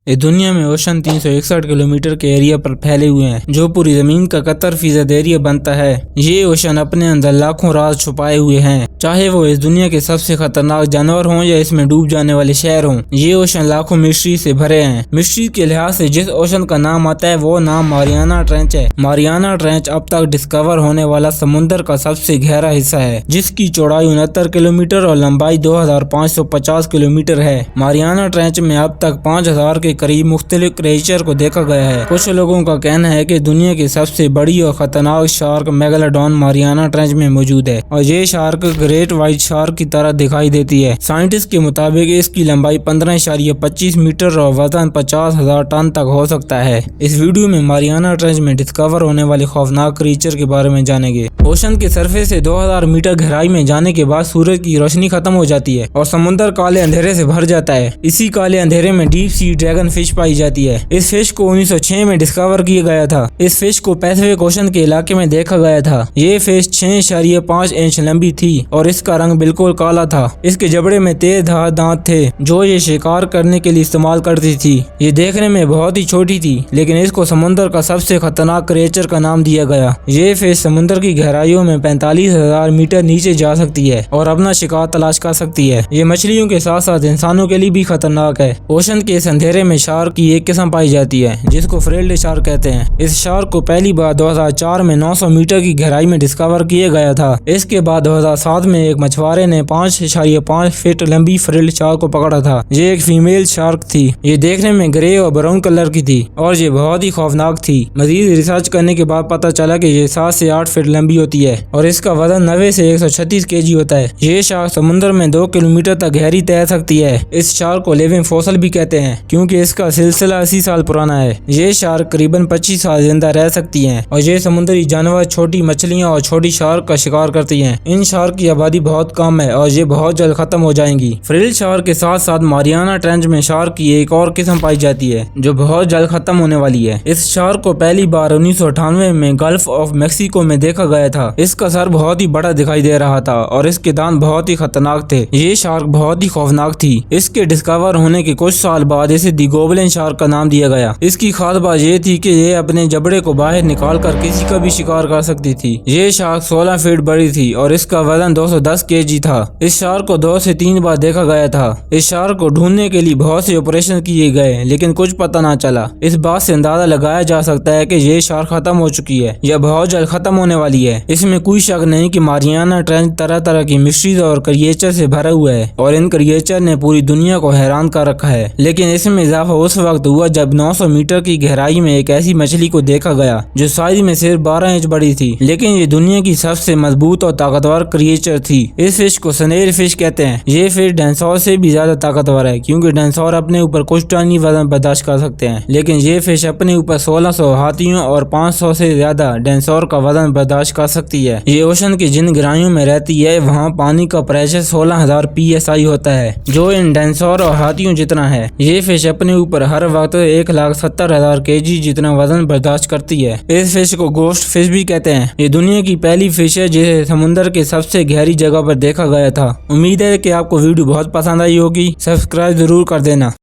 इस दुनिया में ओशन 361 किलोमीटर के एरिया पर फैले हुए हैं, जो पूरी जमीन का 71% एरिया बनता है। ये ओशन अपने अंदर लाखों राज छुपाए हुए हैं, चाहे वो इस दुनिया के सबसे खतरनाक जानवर हों या इसमें डूब जाने वाले शहर हों। ये ओशन लाखों मिस्ट्री से भरे हैं। मिस्ट्री के लिहाज से जिस ओशन का नाम आता है वो नाम मारियाना ट्रेंच है। मारियाना ट्रेंच अब तक डिस्कवर होने वाला समुद्र का सबसे गहरा हिस्सा है, जिसकी चौड़ाई 69 किलोमीटर और लंबाई 2550 किलोमीटर है। मारियाना ट्रेंच में अब तक 5000 के करीब मुख्तलिफ क्रिएचर को देखा गया है। कुछ लोगों का कहना है कि दुनिया की सबसे बड़ी और खतरनाक शार्क मेगालोडॉन मारियाना ट्रेंच में मौजूद है और ये शार्क ग्रेट व्हाइट शार्क की तरह दिखाई देती है। साइंटिस्ट के मुताबिक इसकी लंबाई 15.25 मीटर और वजन 50,000 टन तक हो सकता है। इस वीडियो में मारियाना ट्रेंच में डिस्कवर होने वाले खौफनाक क्रिएचर के बारे में जानेंगे। ओशन के सरफेस से 2000 मीटर गहराई में जाने के बाद सूरज की रोशनी खत्म हो जाती है और समुद्र काले अंधेरे से भर जाता है। इसी काले अंधेरे में डीप सी ड्रैगन फिश पाई जाती है। इस फिश को 1906 में डिस्कवर किया गया था। इस फिश को पैसिफिक ओशन के इलाके में देखा गया था। ये फिश 6.5 इंच लंबी थी और इसका रंग बिल्कुल काला था। इसके जबड़े में तेज धार दांत थे जो ये शिकार करने के लिए इस्तेमाल करती थी। ये देखने में बहुत ही छोटी थी, लेकिन इसको समुद्र का सबसे खतरनाक क्रिएचर का नाम दिया गया। ये फिश समुद्र की गहराइयों में 45,000 मीटर नीचे जा सकती है और अपना शिकार तलाश कर सकती है। ये मछलियों के साथ साथ इंसानों के लिए भी खतरनाक है। ओशन के इस अंधेरे में शार्क की एक किस्म पाई जाती है जिसको फ्रिल्ड शार्क कहते हैं। इस शार्क को पहली बार 2004 में 900 मीटर की गहराई में डिस्कवर किया गया था। इसके बाद 2007 में एक मछुआरे ने 5.5 फीट लंबी फ्रिल्ड शार्क को पकड़ा था। ये एक फीमेल शार्क थी। ये देखने में ग्रे और ब्राउन कलर की थी और ये बहुत ही खौफनाक थी। मजीद रिसर्च करने के बाद पता चला कि ये 7 से 8 फीट लंबी होती है और इसका वजन 90 से 136 केजी होता है। ये शार्क समुद्र में 2 किलोमीटर तक गहरी तैर सकती है। इस शार्क को लिविंग फॉसिल भी कहते हैं क्योंकि इसका सिलसिला 80 साल पुराना है। ये शार्क करीबन 25 साल जिंदा रह सकती हैं और ये समुद्री जानवर छोटी मछलियां और छोटी शार्क का शिकार करती हैं। इन शार्क की आबादी बहुत कम है और ये बहुत जल्द खत्म हो जाएंगी। फ्रिल शार्क के साथ साथ मारियाना ट्रेंच में शार्क की एक और किस्म पाई जाती है जो बहुत जल्द खत्म होने वाली है। इस शार्क को पहली बार 1998 में गल्फ ऑफ मेक्सिको में देखा गया था। इसका सर बहुत ही बड़ा दिखाई दे रहा था और इसके दांत बहुत ही खतरनाक थे। ये शार्क बहुत ही खौफनाक थी। इसके डिस्कवर होने के कुछ साल बाद इसे दी गोबलिन शार्क का नाम दिया गया। इसकी खास बात ये थी कि ये अपने जबड़े को बाहर निकाल कर किसी का भी शिकार कर सकती थी। ये शार्क 16 फीट बड़ी थी और इसका वजन 210 केजी था। इस शार्क को 2 से 3 बार देखा गया था। इस शार्क को ढूंढने के लिए बहुत से ऑपरेशन किए गए लेकिन कुछ पता ना चला। इस बात से अंदाजा लगाया जा सकता है कि ये शार्क खत्म हो चुकी है या बहुत जल्द खत्म होने वाली है। इसमें कोई शक नहीं कि मारियाना ट्रेंच तरह तरह की मिस्ट्रीज और क्रिएचर से भरा हुआ है और इन क्रिएचर ने पूरी दुनिया को हैरान कर रखा है। लेकिन इसमें इजाफा उस वक्त हुआ जब 900 मीटर की गहराई में एक ऐसी मछली को देखा गया जो साइज में सिर्फ 12 इंच बड़ी थी, लेकिन ये दुनिया की सबसे मजबूत और ताकतवर क्रिएचर थी। इस फिश को स्नेल फिश कहते हैं। ये फिश डायनासोर से भी ज्यादा ताकतवर है क्योंकि डायनासोर अपने ऊपर कुछ टन ही वजन बर्दाश्त कर सकते हैं, लेकिन ये फिश अपने ऊपर 1600 हाथियों और 500 से ज्यादा डायनासोर का वजन बर्दाश्त कर सकती है। ये ओशन की जिन गहराइयों में रहती है वहाँ पानी का प्रेशर 16,000 PSI होता है जो इन डायनासोर और हाथियों जितना है। ये फिश अपने ऊपर हर वक्त 1,70,000 केजी जितना वजन बर्दाश्त करती है। इस फिश को गोस्ट फिश भी कहते हैं। ये दुनिया की पहली फिश है जिसे समुद्र के सबसे गहरी जगह पर देखा गया था। उम्मीद है कि आपको वीडियो बहुत पसंद आई होगी। सब्सक्राइब जरूर कर देना।